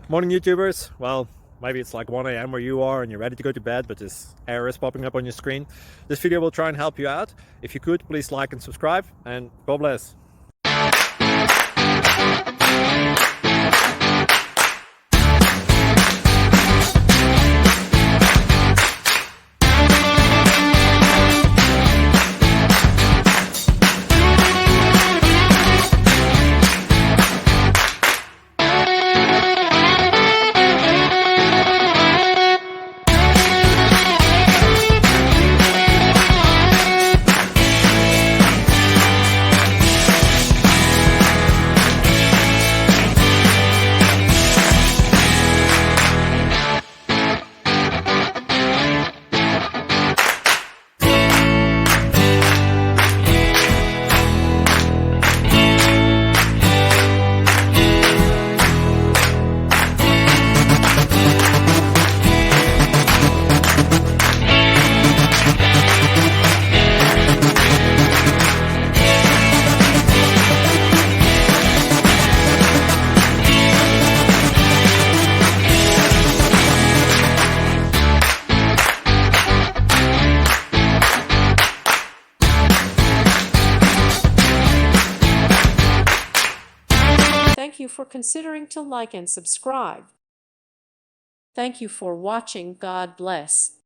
Morning YouTubers. Well, maybe it's like 1 a.m. where you are and you're ready to go to bed, but this error is popping up on your screen. This video will try and help you out. If you could, please like and subscribe, and God bless. Thank you for considering to like and subscribe. Thank you for watching. God bless.